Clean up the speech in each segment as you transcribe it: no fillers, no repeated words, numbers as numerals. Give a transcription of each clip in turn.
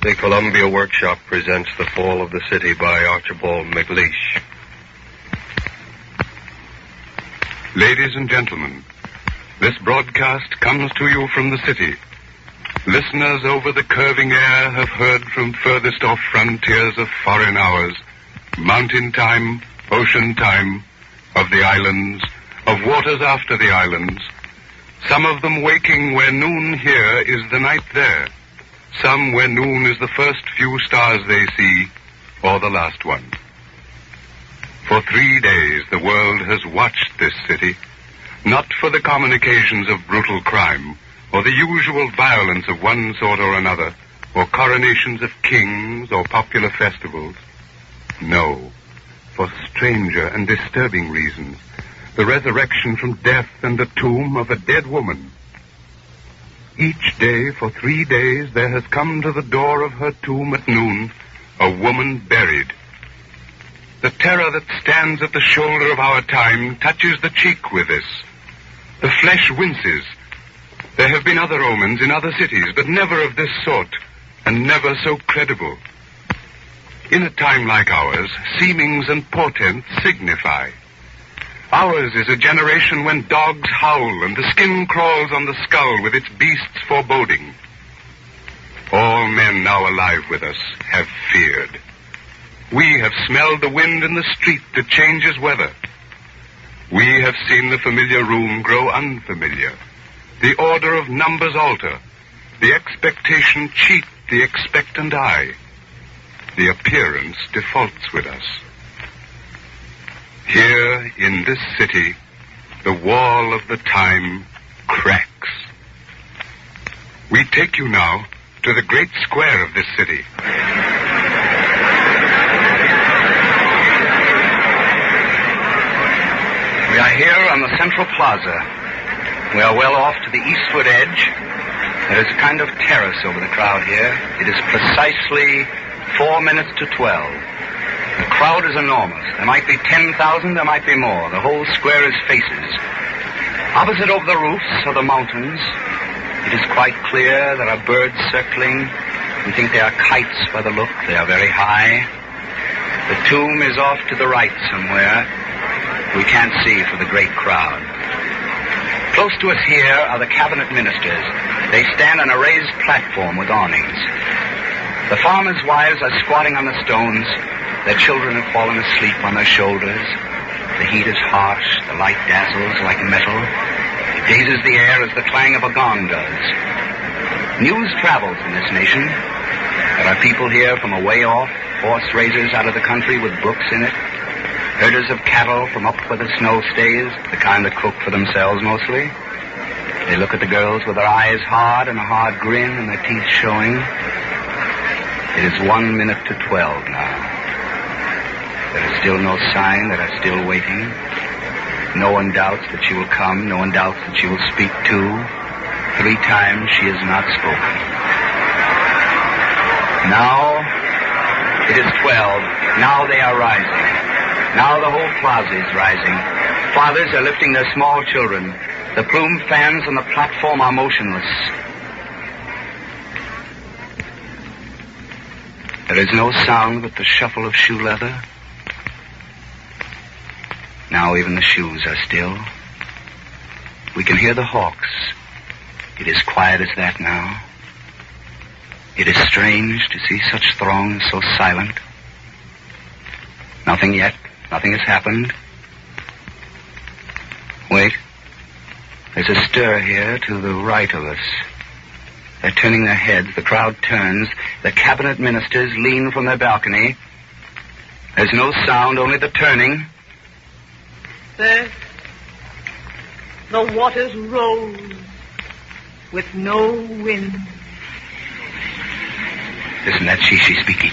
The Columbia Workshop presents The Fall of the City by Archibald MacLeish. Ladies and gentlemen, this broadcast comes to you from the city. Listeners over the curving air have heard from furthest off frontiers of foreign hours, mountain time, ocean time, of the islands, of waters after the islands, some of them waking where noon here is the night there, some where noon is the first few stars they see, or the last one. For 3 days the world has watched this city, not for the common occasions of brutal crime, or the usual violence of one sort or another, or coronations of kings or popular festivals. No, for stranger and disturbing reasons, the resurrection from death and the tomb of a dead woman. Each day for 3 days there has come to the door of her tomb at noon a woman buried. The terror that stands at the shoulder of our time touches the cheek with this. The flesh winces. There have been other omens in other cities, but never of this sort, and never so credible. In a time like ours, seemings and portents signify. Ours is a generation when dogs howl and the skin crawls on the skull with its beast's foreboding. All men now alive with us have feared. We have smelled the wind in the street that changes weather. We have seen the familiar room grow unfamiliar, the order of numbers alter, the expectation cheat the expectant eye. The appearance defaults with us. Here in this city, the wall of the time cracks. We take you now to the great square of this city. We are here on the Central Plaza. We are well off to the eastward edge. There is a kind of terrace over the crowd here. It is precisely 4 minutes to 12. The crowd is enormous. There might be 10,000, there might be more. The whole square is faces. Opposite over the roofs are the mountains. It is quite clear there are birds circling. We think they are kites by the look. They are very high. The tomb is off to the right somewhere. We can't see for the great crowd. Close to us here are the cabinet ministers. They stand on a raised platform with awnings. The farmers' wives are squatting on the stones. Their children have fallen asleep on their shoulders. The heat is harsh. The light dazzles like metal. It dazes the air as the clang of a gong does. News travels in this nation. There are people here from away off, horse raisers out of the country with brooks in it, herders of cattle from up where the snow stays, the kind that cook for themselves mostly. They look at the girls with their eyes hard and a hard grin and their teeth showing. It is 1 minute to 12 now. There is still no sign. They are still waiting. No one doubts that she will come. No one doubts that she will speak too. 3 times she has not spoken. Now it is 12. Now they are rising. Now the whole plaza is rising. Fathers are lifting their small children. The plumed fans on the platform are motionless. There is no sound but the shuffle of shoe leather. Now even the shoes are still. We can hear the hawks. It is quiet as that now. It is strange to see such throngs so silent. Nothing yet. Nothing has happened. Wait. There's a stir here to the right of us. They're turning their heads. The crowd turns. The cabinet ministers lean from their balcony. There's no sound, only the turning. There, the waters rose with no wind. Isn't that she speaking?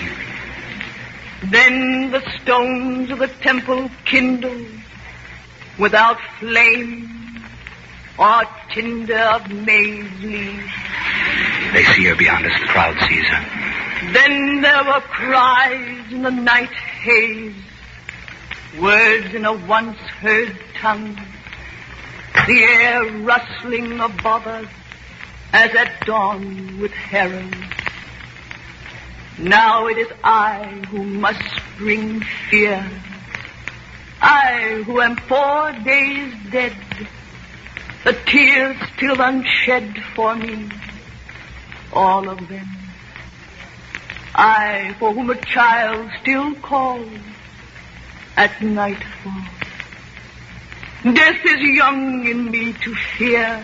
Then the stones of the temple kindled without flame or tinder of maize leaves. They see her beyond us. The crowd sees her. Then there were cries in the night haze, words in a once-heard tongue, the air rustling above us as at dawn with herons. Now it is I who must bring fear. I who am 4 days dead. The tears still unshed for me. All of them. I for whom a child still calls at nightfall. Death is young in me to fear.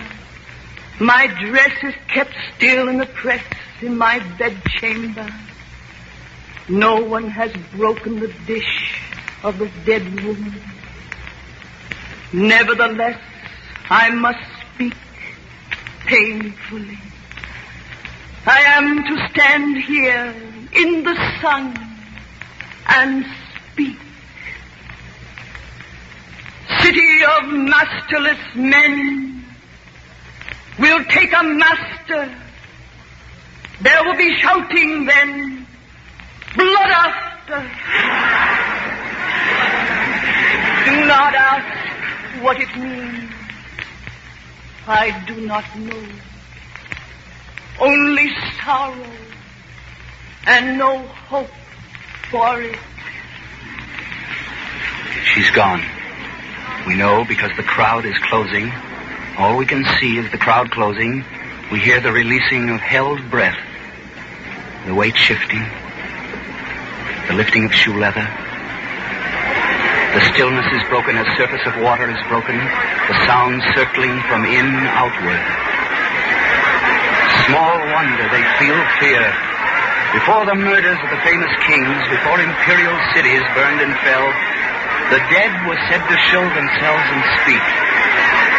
My dress is kept still in the press in my bedchamber. No one has broken the dish of the dead woman. Nevertheless, I must speak painfully. I am to stand here in the sun and speak. City of masterless men, we'll take a master. There will be shouting then, blood after. Do not ask what it means. I do not know. Only sorrow and no hope for it. She's gone. We know because the crowd is closing. All we can see is the crowd closing. We hear the releasing of held breath, the weight shifting, the lifting of shoe leather. The stillness is broken as surface of water is broken, the sound circling from in outward. Small wonder they feel fear. Before the murders of the famous kings, before imperial cities burned and fell, the dead were said to show themselves and speak.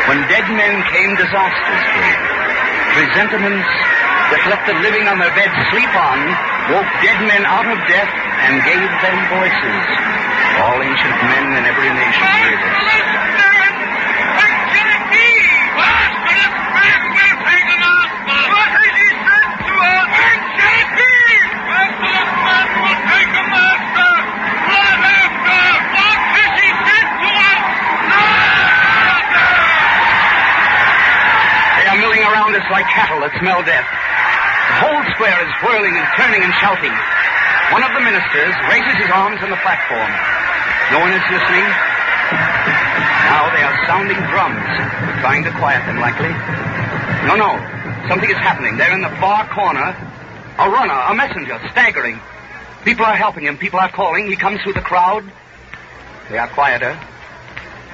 When dead men came, disasters came. Presentiments that let the living on their beds sleep on woke dead men out of death and gave them voices. All ancient men in every nation hear this. Like cattle that smell death. The whole square is whirling and turning and shouting. One of the ministers raises his arms on the platform. No one is listening. Now they are sounding drums, trying to quiet them likely. No. Something is happening. They're in the far corner. A runner, a messenger, staggering. People are helping him. People are calling. He comes through the crowd. They are quieter.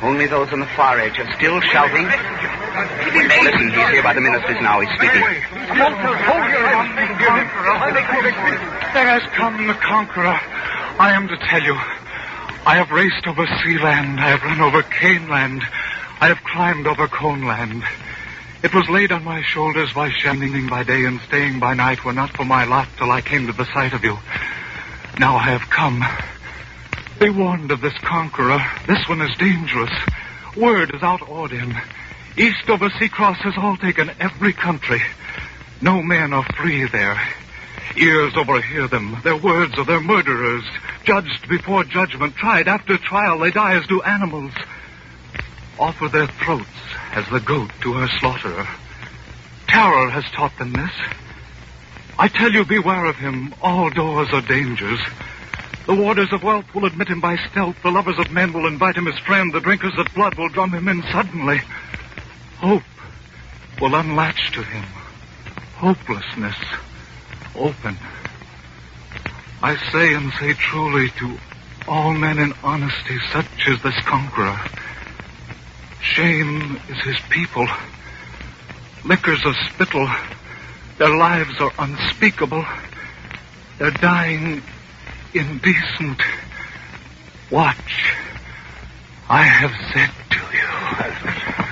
Only those on the far edge are still shouting. Listen, he's here by the ministers now. He's speaking. There has come the conqueror. I am to tell you. I have raced over sea land. I have run over cane land. I have climbed over cone land. It was laid on my shoulders why shining by day and staying by night were not for my lot till I came to the sight of you. Now I have come. Be warned of this conqueror. This one is dangerous. Word has outawed him. East over Seacross has all taken every country. No men are free there. Ears overhear them. Their words are their murderers. Judged before judgment. Tried after trial. They die as do animals. Offer their throats as the goat to her slaughterer. Terror has taught them this. I tell you, beware of him. All doors are dangers. The warders of wealth will admit him by stealth. The lovers of men will invite him as friend. The drinkers of blood will drum him in suddenly. Hope will unlatch to him. Hopelessness open. I say and say truly to all men in honesty, such is this conqueror. Shame is his people. Liquors of spittle. Their lives are unspeakable. They're dying indecent. Watch. I have said to you.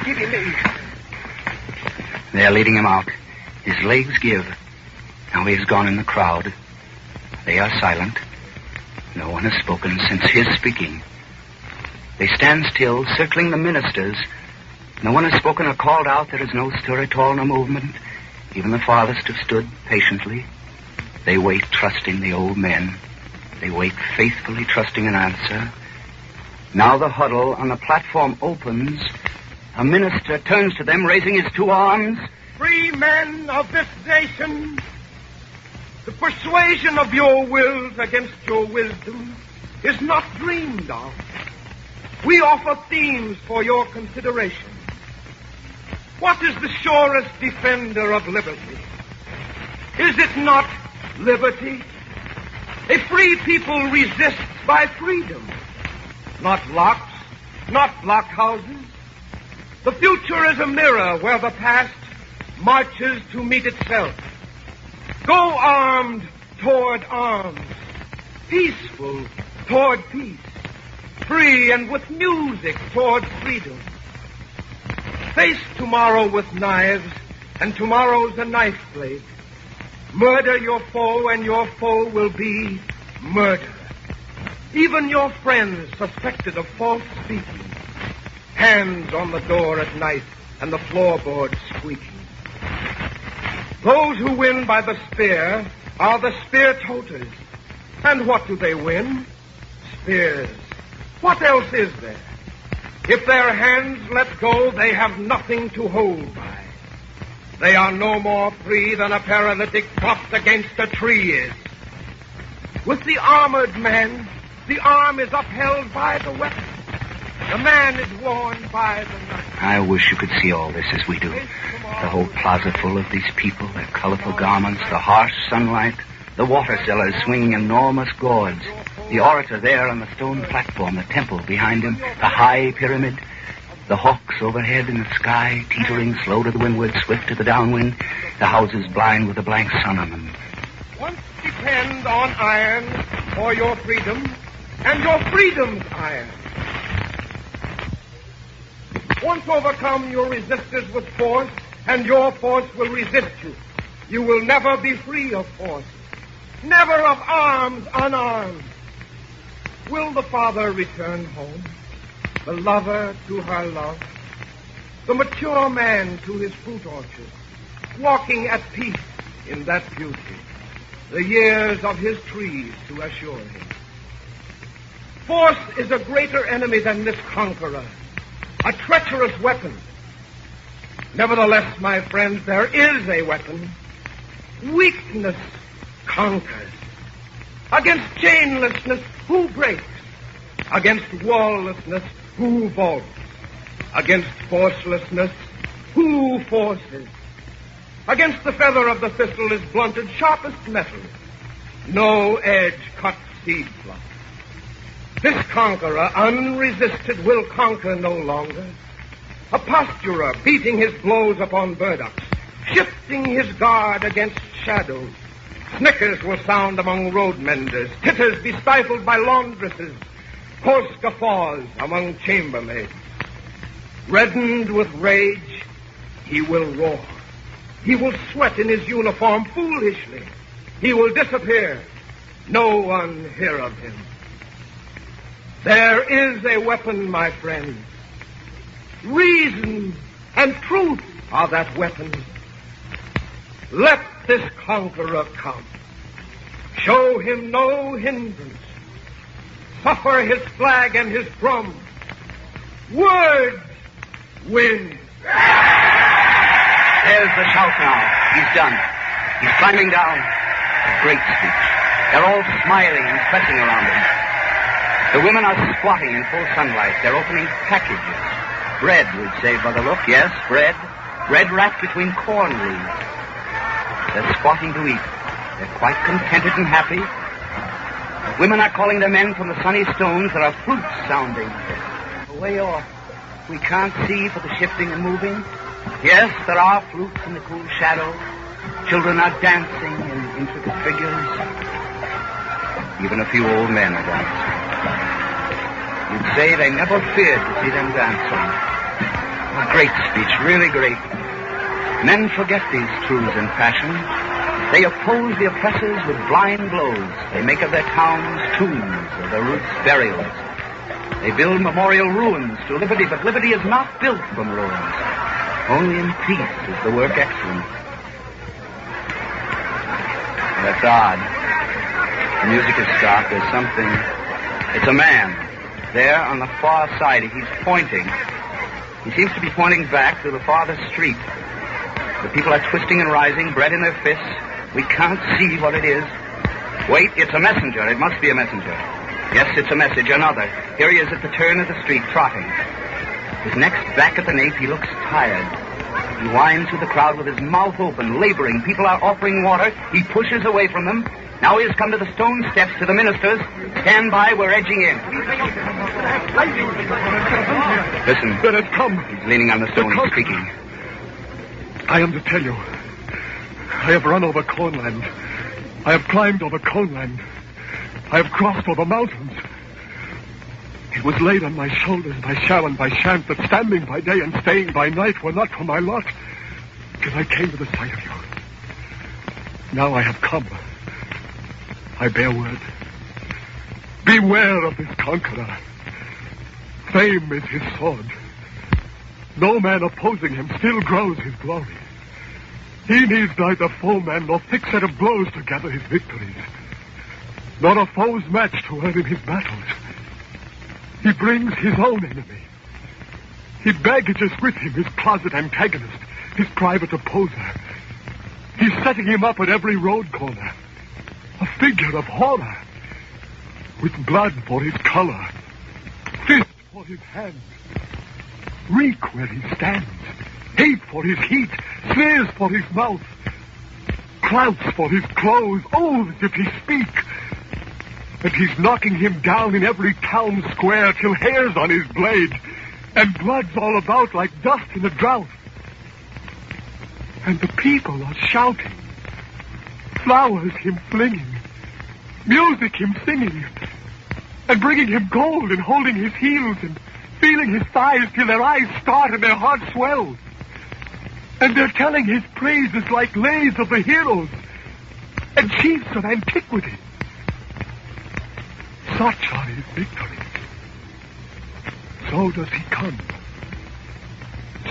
Give him leave. They are leading him out. His legs give. Now he has gone in the crowd. They are silent. No one has spoken since his speaking. They stand still, circling the ministers. No one has spoken or called out. There is no stir at all, no movement. Even the farthest have stood patiently. They wait, trusting the old men. They wait faithfully, trusting an answer. Now the huddle on the platform opens. A minister turns to them, raising his two arms. Free men of this nation, The persuasion of your wills against your wisdom is not dreamed of. We offer themes for your consideration. What is the surest defender of liberty? Is it not liberty? A free people resists by freedom, not locks, not blockhouses. The future is a mirror where the past marches to meet itself. Go armed toward arms, peaceful toward peace, free and with music toward freedom. Face tomorrow with knives, and tomorrow's a knife blade. Murder your foe, and your foe will be murder. Even your friends suspected of false speaking. Hands on the door at night, and the floorboards squeaking. Those who win by the spear are the spear-toters. And what do they win? Spears. What else is there? If their hands let go, they have nothing to hold by. They are no more free than a paralytic propped against a tree is. With the armored man, the arm is upheld by the weapon. The man is worn by the knife. I wish you could see all this as we do. The whole plaza full of these people, their colorful garments, the harsh sunlight, the water sellers swinging enormous gourds, the orator there on the stone platform, the temple behind him, the high pyramid, the hawks overhead in the sky, teetering slow to the windward, swift to the downwind, the houses blind with a blank sun on them. Once depend on iron for your freedom, and your freedom's iron. Once overcome your resistors with force, and your force will resist you. You will never be free of force, never of arms unarmed. Will the father return home, the lover to her love, the mature man to his fruit orchard, walking at peace in that beauty, the years of his trees to assure him? Force is a greater enemy than this conqueror, a treacherous weapon. Nevertheless, my friends, there is a weapon. Weakness conquers. Against chainlessness, who breaks? Against walllessness, who vaults? Against forcelessness, who forces? Against the feather of the thistle is blunted sharpest metal. No edge cuts seed plot. This conqueror, unresisted, will conquer no longer. A posturer beating his blows upon burdocks, shifting his guard against shadows. Snickers will sound among road menders, titters be stifled by laundresses, coarse guffaws among chambermaids. Reddened with rage, he will roar. He will sweat in his uniform foolishly. He will disappear. No one hear of him. There is a weapon, my friends. Reason and truth are that weapon. Let this conqueror come. Show him no hindrance. Suffer his flag and his drum. Words win. There's the shout now. He's done. He's climbing down. A great speech. They're all smiling and pressing around him. The women are squatting in full sunlight. They're opening packages. Bread, we'd say by the look. Yes, bread. Bread wrapped between corn leaves. They're squatting to eat. They're quite contented and happy. The women are calling their men from the sunny stones. There are flutes sounding. Way off. We can't see for the shifting and moving. Yes, there are flutes in the cool shadow. Children are dancing in intricate figures. Even a few old men are dancing. You'd say they never feared to see them dancing. A great speech, really great. Men forget these truths in passion. They oppose the oppressors with blind blows. They make of their towns tombs, of their roots burials. They build memorial ruins to liberty, but liberty is not built from ruins. Only in peace is the work excellent. That's odd. The music is stopped. There's something. It's a man. There on the far side, he's pointing. He seems to be pointing back to the farthest street. The people are twisting and rising, bread in their fists. We can't see what it is. Wait, it's a messenger. It must be a messenger. Yes, it's a message. Another. Here he is at the turn of the street, trotting. His neck's back at the nape. He looks tired. He winds through the crowd with his mouth open, laboring. People are offering water. He pushes away from them. Now he has come to the stone steps to the ministers. Stand by, we're edging in. Listen. Let us come. He's leaning on the stone, he's speaking. I am to tell you. I have run over cornland. I have climbed over cornland. I have crossed over mountains. It was laid on my shoulders by sham and by shant that standing by day and staying by night were not for my lot, till I came to the sight of you. Now I have come. I bear word. Beware of this conqueror. Fame is his sword. No man opposing him still grows his glory. He needs neither foeman nor thick set of blows to gather his victories, nor a foe's match to earn in his battles. He brings his own enemy. He baggages with him his closet antagonist, his private opposer. He's setting him up at every road corner, a figure of horror, with blood for his color, fist for his hand, reek where he stands, hate for his heat, sneers for his mouth, clouts for his clothes, oaths if he speak. And he's knocking him down in every town square till hair's on his blade, and blood's all about like dust in a drought. And the people are shouting, flowers him flinging, music him singing, and bringing him gold and holding his heels and feeling his thighs till their eyes start and their hearts swell. And they're telling his praises like lays of the heroes and chiefs of antiquity. Such are his victories. So does he come.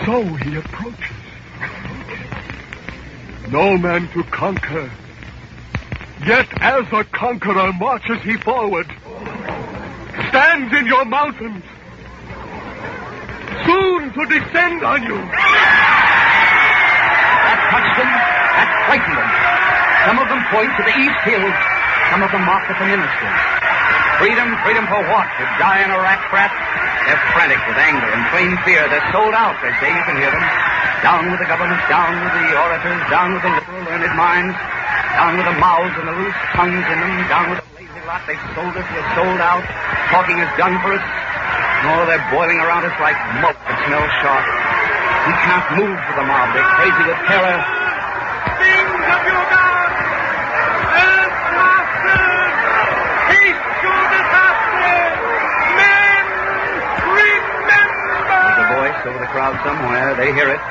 So he approaches. No man to conquer. Yet as a conqueror marches he forward. Stands in your mountains. Soon to descend on you. That touched them. That frightened them. Some of them point to the east hills. Some of them mock at the ministers. Freedom, freedom for what? To die in a rat trap? They're frantic with anger and plain fear. They're sold out, they say. You can hear them. Down with the government, down with the orators, down with the liberal learned minds, down with the mouths and the loose tongues in them, down with the lazy lot. They've sold us, we're sold out. Talking is done for us. Oh, they're boiling around us like smoke that smells sharp. We can't move for the mob. They're crazy with terror. Things of your God! Earth masters! Haste to disaster! Men, remember! There's a voice over the crowd somewhere. They hear it.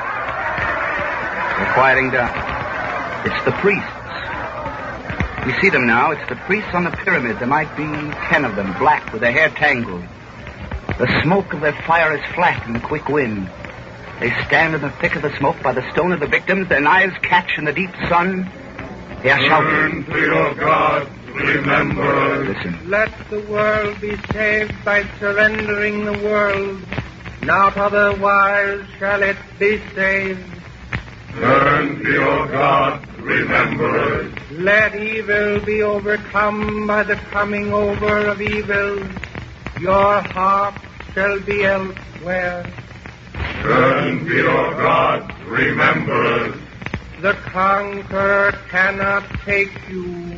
They're quieting down. It's the priests. We see them now. It's the priests on the pyramid. There might be 10 of them, black, with their hair tangled. The smoke of their fire is flat in the quick wind. They stand in the thick of the smoke by the stone of the victims. Their knives catch in the deep sun. They are shouting. Turn to your God, remember. Listen. Let the world be saved by surrendering the world. Not otherwise shall it be saved. Turn to your God, remember us. Let evil be overcome by the coming over of evil. Your heart shall be elsewhere. Turn to your God, remember us. The conqueror cannot take you.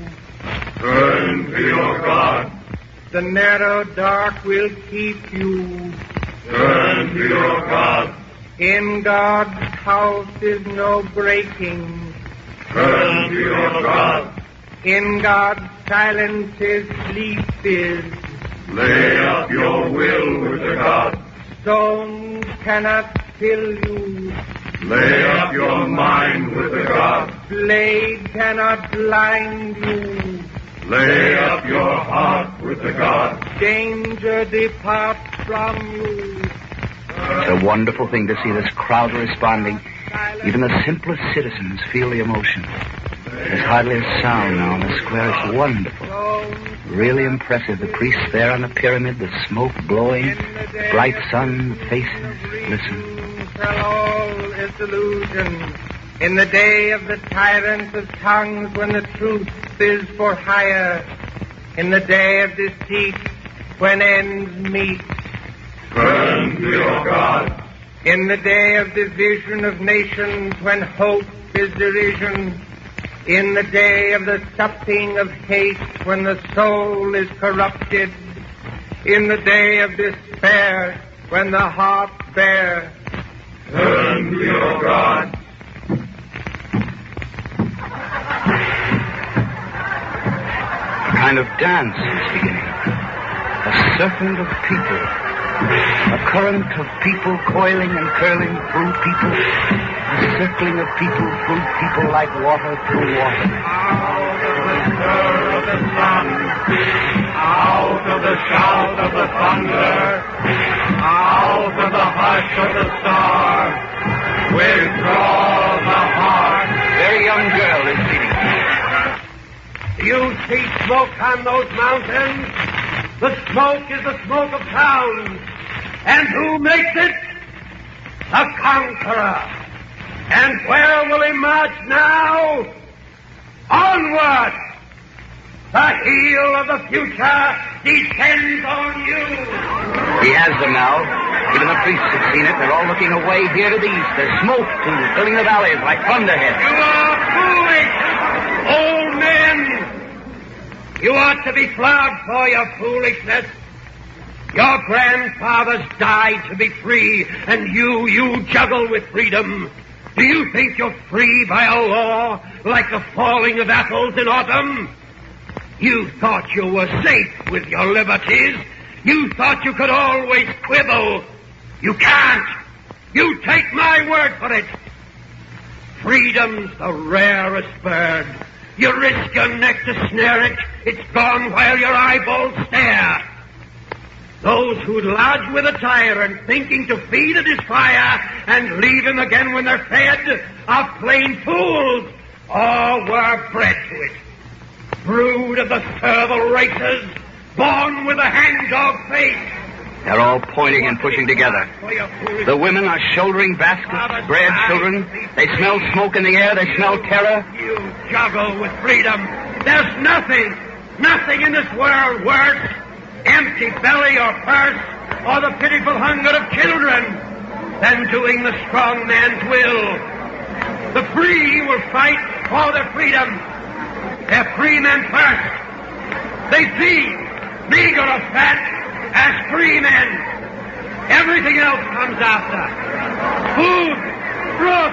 Turn to your God. The narrow dark will keep you. Turn to your God. In God's house is no breaking. Turn to your God. In God's silence his sleep is. Lay up your will with the God. Stones cannot kill you. Lay up your mind with the God. Blade cannot blind you. Lay up your heart with the God. Danger depart from you. It's a wonderful thing to see this crowd responding. Even the simplest citizens feel the emotion. There's hardly a sound now in the square. It's wonderful. Really impressive. The priests there on the pyramid, the smoke blowing, bright sun, faces. Listen. All is illusion. In the day of the tyrant of tongues, when the truth is for hire. In the day of deceit, when ends meet. Turn to your God. In the day of division of nations, when hope is derision. In the day of the supping of hate, when the soul is corrupted. In the day of despair, when the heart bare. Turn to your God. A kind of dance is beginning. A serpent of people. A current of people coiling and curling through people. A circling of people through people like water through water. Out of the stir of the sun, out of the shout of the thunder, out of the hush of the star, withdraw the heart. Very young girl is leading. You see smoke on those mountains? The smoke is the smoke of towns. And who makes it? The conqueror. And where will he march now? Onward! The heel of the future descends on you. He has them now. Even the priests have seen it. They're all looking away here to the east. There's smoke, too, filling the valleys like thunderheads. You are foolish, old men. You ought to be flogged for your foolishness. Your grandfathers died to be free, and you juggle with freedom. Do you think you're free by a law like the falling of apples in autumn? You thought you were safe with your liberties. You thought you could always quibble. You can't. You take my word for it. Freedom's the rarest bird. You risk your neck to snare it. It's gone while your eyeballs stare. Those who lodge with a tyrant thinking to feed at his fire and leave him again when they're fed are plain fools or were bred to it. Brood of the servile races, born with a hangdog face. They're all pointing and pushing together. The women are shouldering baskets, bread children. They smell smoke in the air. They smell terror. You juggle with freedom. There's nothing in this world worse, empty belly or purse, or the pitiful hunger of children, than doing the strong man's will. The free will fight for their freedom. They're free men first. They feed, meager or fat, as free men. Everything else comes after. Food, roof,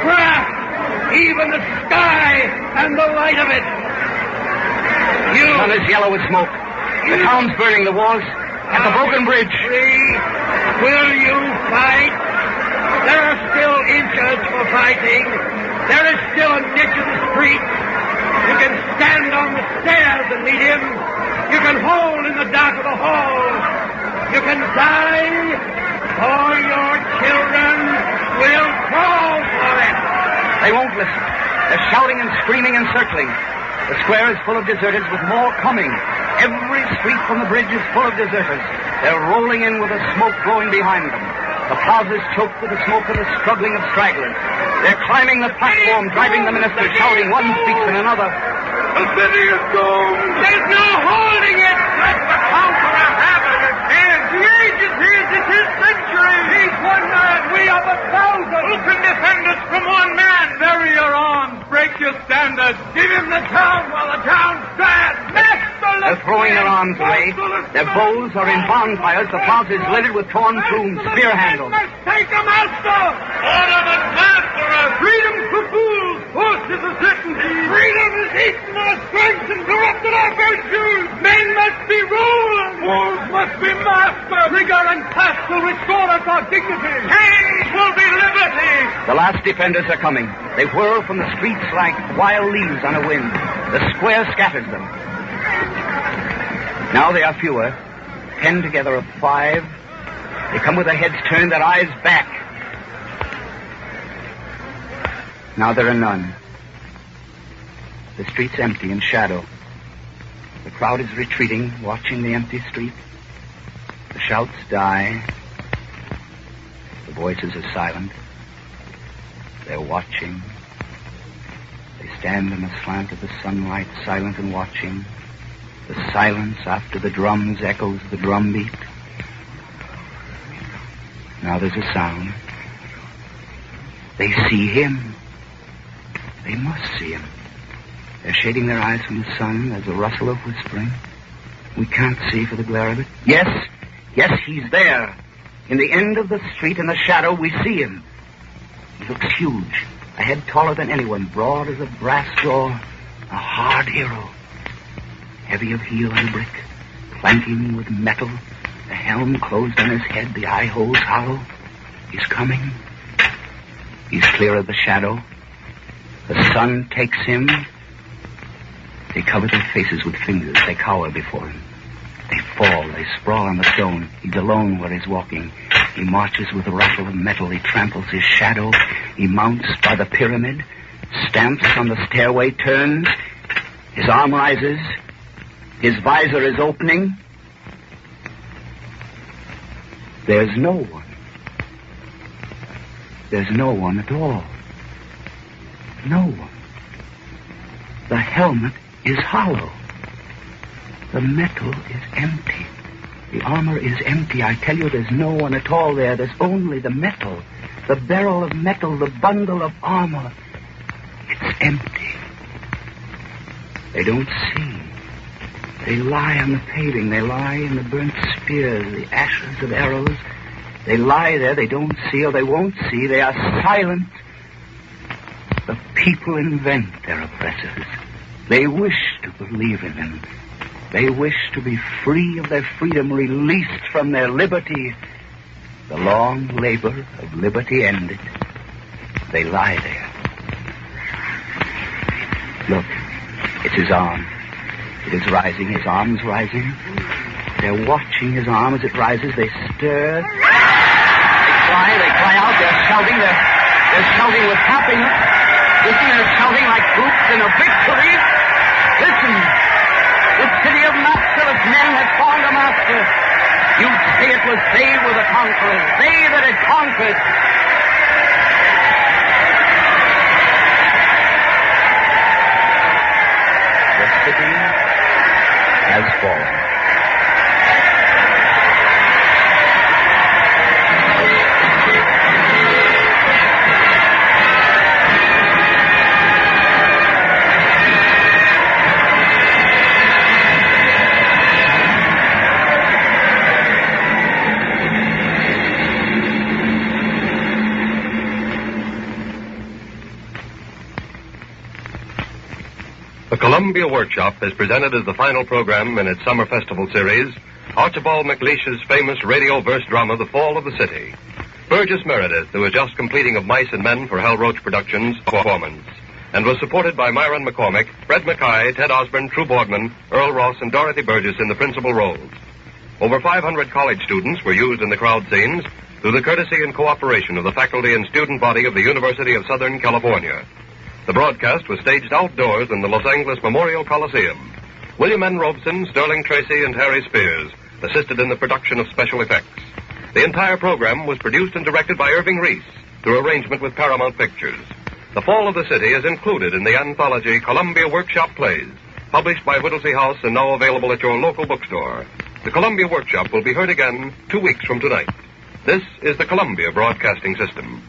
craft, even the sky and the light of it. The sun is yellow with smoke. The town's burning, the walls at the broken bridge. Free, will you fight? There are still inches for fighting. There is still a niche in the street. You can stand on the stairs and meet him. You can hold in the dark of the hall. You can die, or your children will crawl for it. They won't listen. They're shouting and screaming and circling. The square is full of deserters with more coming. Every street from the bridge is full of deserters. They're rolling in with the smoke blowing behind them. The plaza's choked with the smoke of the struggling of stragglers. They're climbing the platform, driving the ministers, shouting. One speaks and another. The city is doomed. There's no holding it. Let the conqueror have it. The age is his. It's his century. He's one man. We are but thousands. Who can defend us from one man? Bury your arms. Break your standards. Give him the town while the town stands. They're throwing their arms away. Their bows are in bonfires. The plaza is littered with torn plumes, spear handles. Take them out, sir. Order the master. Freedom for fools. Force is a certainty. Freedom is eaten our strength and corrupted our virtues. Men must be ruled. Fools must be mastered. Rigor and class will restore us our dignity. Change will be liberty. The last defenders are coming. They whirl from the streets like wild leaves on a wind. The square scatters them. Now they are fewer, 10 together of 5. They come with their heads turned, their eyes back. Now there are none. The street's empty in shadow. The crowd is retreating, watching the empty street. The shouts die. The voices are silent. They're watching. They stand in the slant of the sunlight, silent and watching. The silence after the drums echoes the drum beat. Now there's a sound. They see him. They must see him. They're shading their eyes from the sun. There's a rustle of whispering. We can't see for the glare of it. Yes, he's there. In the end of the street, in the shadow, we see him. He looks huge. A head taller than anyone, broad as a brass jaw. A hard hero. Heavy of heel and brick. Clanking with metal. The helm closed on his head, the eye holes hollow. He's coming. He's clear of the shadow. The sun takes him. They cover their faces with fingers. They cower before him. They fall. They sprawl on the stone. He's alone where he's walking. He marches with a rattle of metal. He tramples his shadow. He mounts by the pyramid. Stamps on the stairway. Turns. His arm rises. His visor is opening. There's no one. There's no one at all. No one. The helmet is hollow. The metal is empty. The armor is empty. I tell you, there's no one at all there. There's only the metal. The barrel of metal, the bundle of armor. It's empty. They don't see. They lie on the paving. They lie in the burnt spears, the ashes of arrows. They lie there. They don't see or they won't see. They are silent. The people invent their oppressors. They wish to believe in them. They wish to be free of their freedom, released from their liberty. The long labor of liberty ended. They lie there. Look, it's his arm. It is rising. His arm's rising. They're watching his arm as it rises. They stir. They cry out. They're shouting. They're shouting with happiness. Listen, they're shouting like troops in a victory. Listen, the city of masterless men had found a master. You'd say it was they were the conquerors, they that had conquered. The city has fallen. The Columbia Workshop has presented as the final program in its summer festival series Archibald MacLeish's famous radio verse drama, The Fall of the City. Burgess Meredith, who was just completing Of Mice and Men for Hal Roach Productions, performance, and was supported by Myron McCormick, Fred Mackay, Ted Osborne, True Boardman, Earl Ross, and Dorothy Burgess in the principal roles. Over 500 college students were used in the crowd scenes through the courtesy and cooperation of the faculty and student body of the University of Southern California. The broadcast was staged outdoors in the Los Angeles Memorial Coliseum. William N. Robeson, Sterling Tracy, and Harry Spears assisted in the production of special effects. The entire program was produced and directed by Irving Reese through arrangement with Paramount Pictures. The Fall of the City is included in the anthology Columbia Workshop Plays, published by Whittlesey House and now available at your local bookstore. The Columbia Workshop will be heard again 2 weeks from tonight. This is the Columbia Broadcasting System.